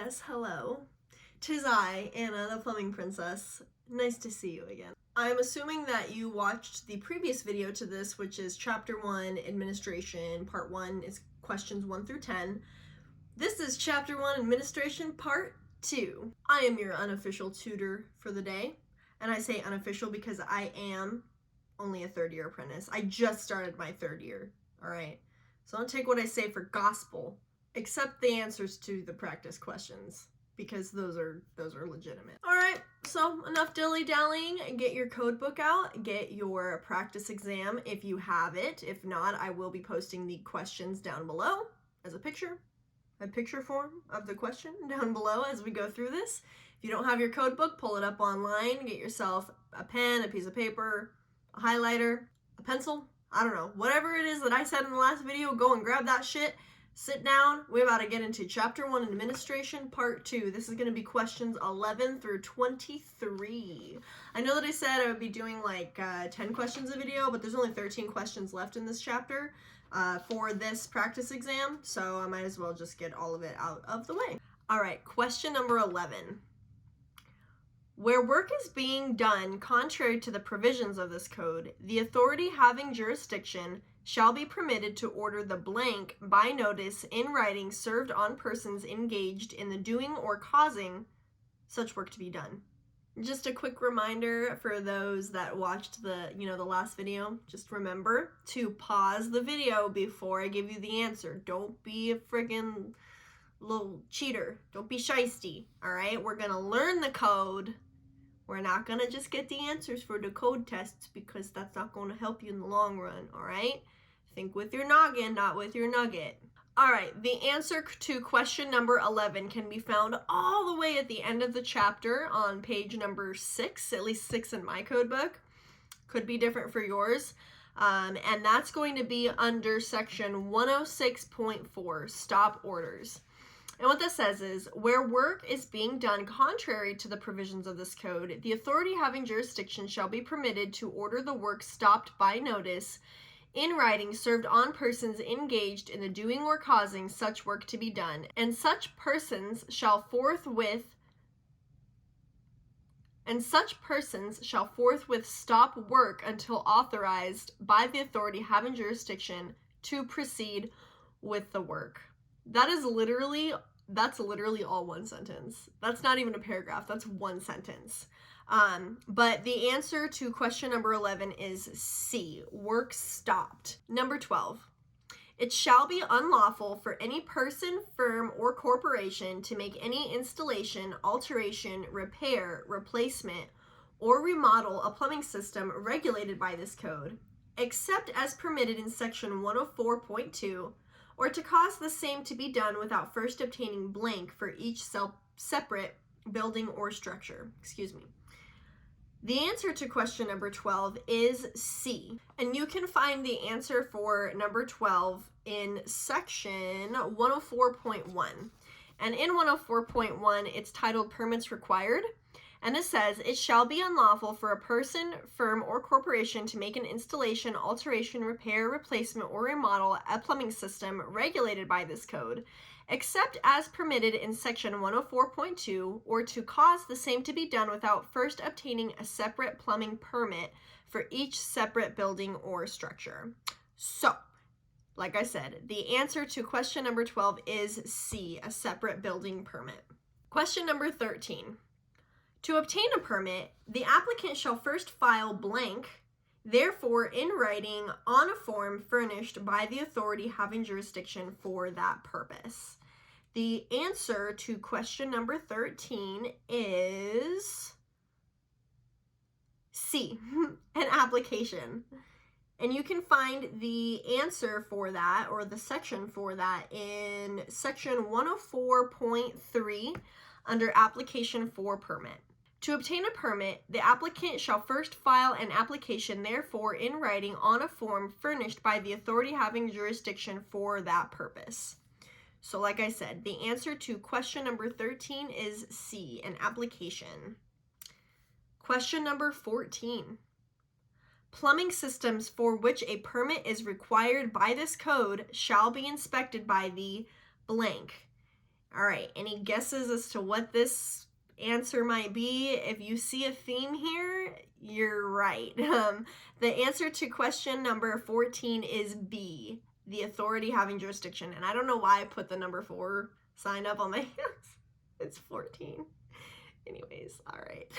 Yes, hello. 'Tis I, Anna, the plumbing princess. Nice to see you again. I'm assuming that you watched the previous video to this, which is Chapter 1, Administration. Part 1 is questions 1 through 10. This is Chapter 1, Administration, Part 2. I am your unofficial tutor for the day. And I say unofficial because I am only a third-year apprentice. I just started my third year, alright? So don't take what I say for gospel. Except the answers to the practice questions, because those are legitimate. All right, so enough dilly-dallying. Get your code book out, get your practice exam if you have it. If not, I will be posting the questions down below as a picture form of the question down below as we go through this. If you don't have your code book, pull it up online, get yourself a pen, a piece of paper, a highlighter, a pencil, I don't know, whatever it is that I said in the last video, go and grab that shit. Sit down. We're about to get into Chapter 1, Administration, Part 2. This is going to be questions 11 through 23. I know that I said I would be doing like 10 questions a video, but there's only 13 questions left in this chapter for this practice exam, so I might as well just get all of it out of the way. All right, question number 11. Where work is being done contrary to the provisions of this code, the authority having jurisdiction shall be permitted to order the blank by notice in writing served on persons engaged in the doing or causing such work to be done. Just a quick reminder for those that watched the last video, just remember to pause the video before I give you the answer. Don't be a friggin' little cheater. Don't be shysty, all right? We're gonna learn the code. We're not gonna just get the answers for the code tests because that's not gonna help you in the long run, all right? Think with your noggin, not with your nugget. All right, the answer to question number 11 can be found all the way at the end of the chapter on page number 6, at least 6 in my code book. Could be different for yours. And that's going to be under section 106.4, stop orders. And what this says is, where work is being done contrary to the provisions of this code, the authority having jurisdiction shall be permitted to order the work stopped by notice in writing served on persons engaged in the doing or causing such work to be done, and such persons shall forthwith stop work until authorized by the authority having jurisdiction to proceed with the work. That's literally all one sentence. That's not even a paragraph, that's one sentence. But the answer to question number 11 is C, work stopped. Number 12, it shall be unlawful for any person, firm, or corporation to make any installation, alteration, repair, replacement, or remodel a plumbing system regulated by this code, except as permitted in section 104.2, or to cause the same to be done without first obtaining blank for each separate building or structure. Excuse me. The answer to question number 12 is C, and you can find the answer for number 12 in section 104.1. And in 104.1, it's titled Permits Required, and it says, it shall be unlawful for a person, firm, or corporation to make an installation, alteration, repair, replacement, or remodel a plumbing system regulated by this code, except as permitted in section 104.2, or to cause the same to be done without first obtaining a separate plumbing permit for each separate building or structure. So, like I said, the answer to question number 12 is C, a separate building permit. Question number 13. To obtain a permit, the applicant shall first file blank, therefore in writing, on a form furnished by the authority having jurisdiction for that purpose. The answer to question number 13 is C, an application. And you can find the answer for that, or the section for that, in section 104.3 under application for permit. To obtain a permit, the applicant shall first file an application, therefore in writing, on a form furnished by the authority having jurisdiction for that purpose. So like I said, the answer to question number 13 is C, an application. Question number 14. Plumbing systems for which a permit is required by this code shall be inspected by the blank. All right, any guesses as to what this answer might be? If you see a theme here, you're right. The answer to question number 14 is B, the authority having jurisdiction. And I don't know why I put the number 4 sign up on my hands. It's 14. Anyways, all right.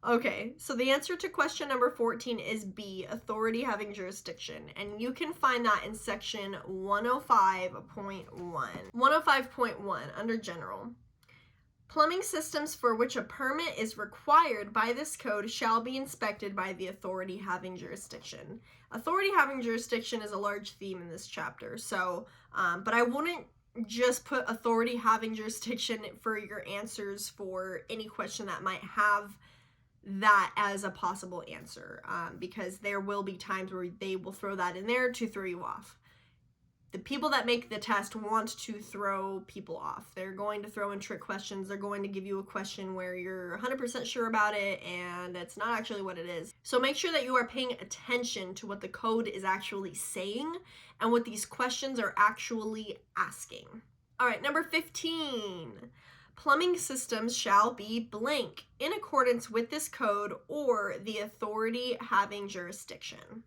Okay, so the answer to question number 14 is B, authority having jurisdiction, and you can find that in section 105.1. 105.1, under general. Plumbing systems for which a permit is required by this code shall be inspected by the authority having jurisdiction. Authority having jurisdiction is a large theme in this chapter, so, but I wouldn't just put authority having jurisdiction for your answers for any question that might have that as a possible answer, because there will be times where they will throw that in there to throw you off. The people that make the test want to throw people off. They're going to throw in trick questions. They're going to give you a question where you're 100% sure about it and it's not actually what it is. So make sure that you are paying attention to what the code is actually saying and what these questions are actually asking. All right, number 15. Plumbing systems shall be blank in accordance with this code or the authority having jurisdiction.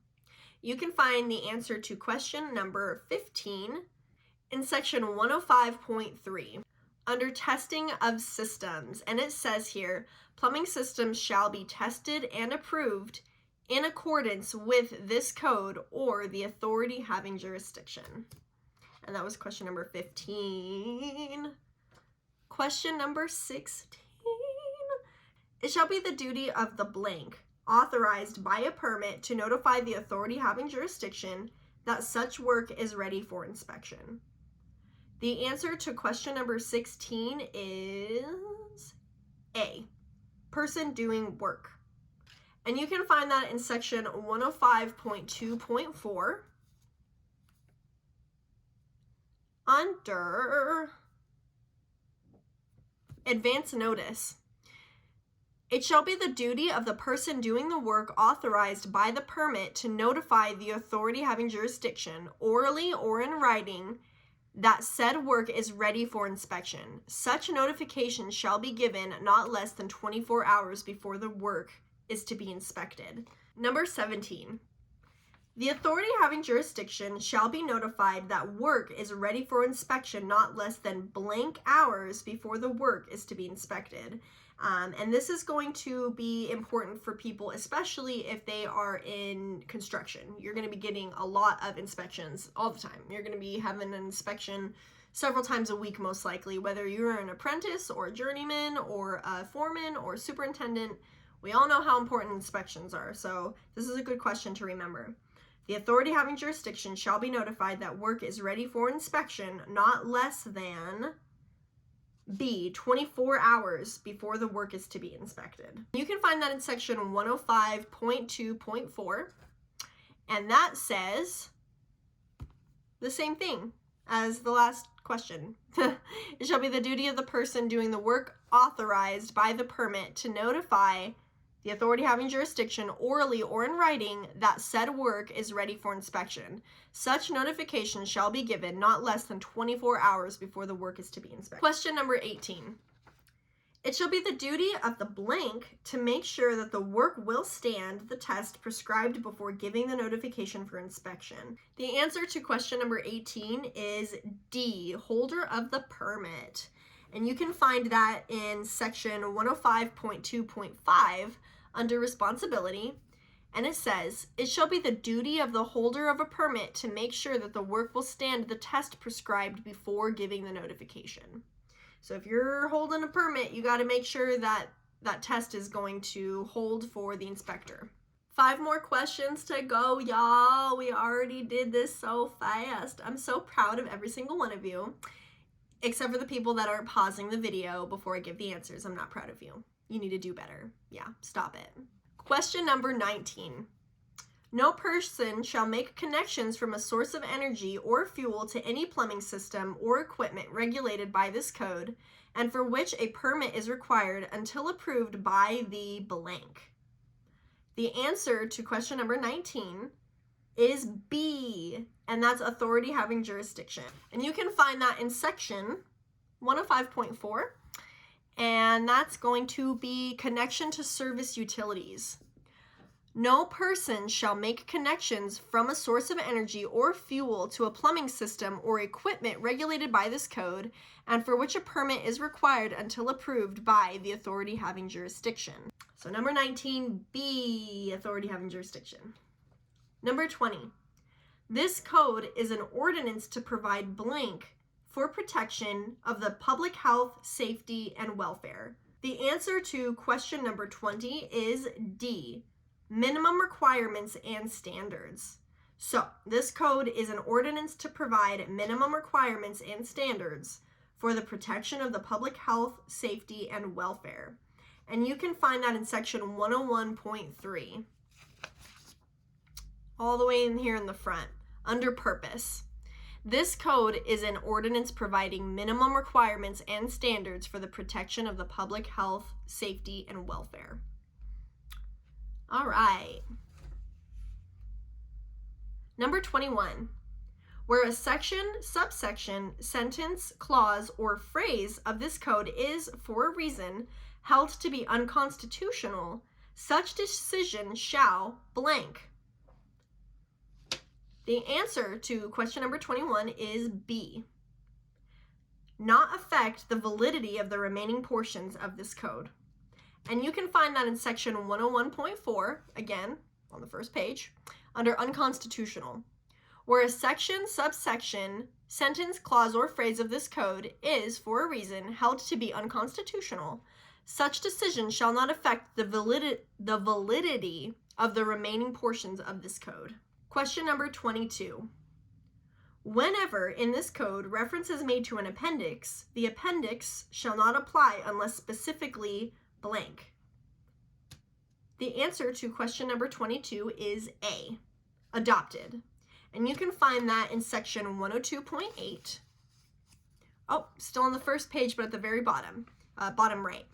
You can find the answer to question number 15 in section 105.3 under testing of systems. And it says here, plumbing systems shall be tested and approved in accordance with this code or the authority having jurisdiction. And that was question number 15. Question number 16. It shall be the duty of the blank, authorized by a permit, to notify the authority having jurisdiction that such work is ready for inspection. The answer to question number 16 is A, person doing work. And you can find that in section 105.2.4 under advance notice. It shall be the duty of the person doing the work authorized by the permit to notify the authority having jurisdiction, orally or in writing, that said work is ready for inspection. Such notification shall be given not less than 24 hours before the work is to be inspected. Number 17. The authority having jurisdiction shall be notified that work is ready for inspection not less than blank hours before the work is to be inspected. And this is going to be important for people, especially if they are in construction. You're going to be getting a lot of inspections all the time. You're going to be having an inspection several times a week, most likely, whether you're an apprentice or a journeyman or a foreman or superintendent. We all know how important inspections are, so this is a good question to remember. The authority having jurisdiction shall be notified that work is ready for inspection not less than B, 24 hours before the work is to be inspected. You can find that in section 105.2.4, and that says the same thing as the last question. It shall be the duty of the person doing the work authorized by the permit to notify the authority having jurisdiction, orally or in writing, that said work is ready for inspection. Such notification shall be given not less than 24 hours before the work is to be inspected. Question number 18. It shall be the duty of the blank to make sure that the work will stand the test prescribed before giving the notification for inspection. The answer to question number 18 is D, holder of the permit. And you can find that in section 105.2.5 under responsibility, and it says, it shall be the duty of the holder of a permit to make sure that the work will stand the test prescribed before giving the notification. So if you're holding a permit, you got to make sure that that test is going to hold for the inspector. 5 more questions to go, y'all. We already did this so fast. I'm so proud of every single one of you. Except for the people that aren't pausing the video before I give the answers. I'm not proud of you. You need to do better. Yeah, stop it. Question number 19. No person shall make connections from a source of energy or fuel to any plumbing system or equipment regulated by this code and for which a permit is required until approved by the blank. The answer to question number 19 is B, and that's authority having jurisdiction. And you can find that in section 105.4, and that's going to be connection to service utilities. No person shall make connections from a source of energy or fuel to a plumbing system or equipment regulated by this code and for which a permit is required until approved by the authority having jurisdiction. So number 19B, authority having jurisdiction. Number 20, this code is an ordinance to provide blank for protection of the public health, safety, and welfare. The answer to question number 20 is D, minimum requirements and standards. So this code is an ordinance to provide minimum requirements and standards for the protection of the public health, safety, and welfare. And you can find that in section 101.3. All the way in here in the front, under purpose. This code is an ordinance providing minimum requirements and standards for the protection of the public health, safety, and welfare. All right. Number 21, where a section, subsection, sentence, clause, or phrase of this code is, for a reason, held to be unconstitutional, such decision shall blank. The answer to question number 21 is B, not affect the validity of the remaining portions of this code. And you can find that in section 101.4, again, on the first page, under unconstitutional, where a section, subsection, sentence, clause, or phrase of this code is, for a reason, held to be unconstitutional, such decision shall not affect the validity of the remaining portions of this code. Question number 22. Whenever in this code reference is made to an appendix, the appendix shall not apply unless specifically blank. The answer to question number 22 is A, adopted. And you can find that in section 102.8. Oh, still on the first page, but at the very bottom, bottom right.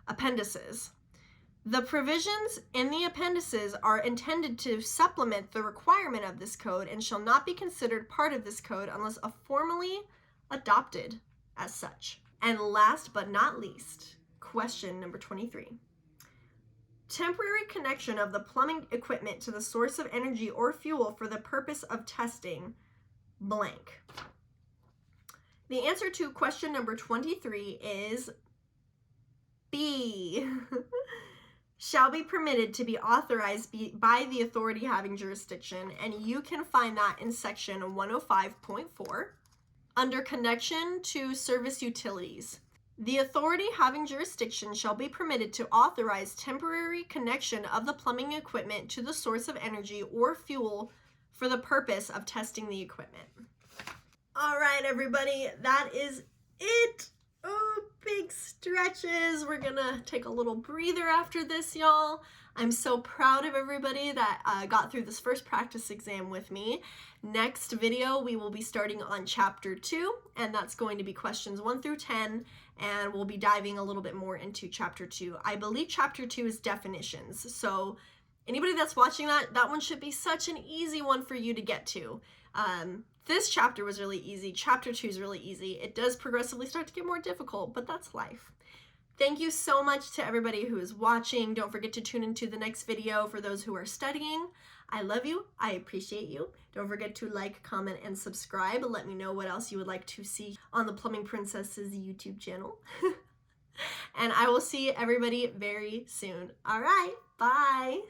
Appendices. The provisions in the appendices are intended to supplement the requirement of this code and shall not be considered part of this code unless formally adopted as such. And last but not least, question number 23. Temporary connection of the plumbing equipment to the source of energy or fuel for the purpose of testing blank. The answer to question number 23 is B. Shall be permitted to be authorized by the authority having jurisdiction, and you can find that in section 105.4 under connection to service utilities. The authority having jurisdiction shall be permitted to authorize temporary connection of the plumbing equipment to the source of energy or fuel for the purpose of testing the equipment. All right, everybody, that is it. Oh, big stretches. We're gonna take a little breather after this, y'all. I'm so proud of everybody that got through this first practice exam with me. Next video, we will be starting on chapter 2, and that's going to be questions 1 through 10, and we'll be diving a little bit more into chapter 2. I believe chapter 2 is definitions, so anybody that's watching that one should be such an easy one for you to get to. This chapter was really easy. Chapter 2 is really easy. It does progressively start to get more difficult, but that's life. Thank you so much to everybody who is watching. Don't forget to tune into the next video for those who are studying. I love you. I appreciate you. Don't forget to like, comment, and subscribe. Let me know what else you would like to see on the Plumbing Princess's YouTube channel. And I will see everybody very soon. All right, bye.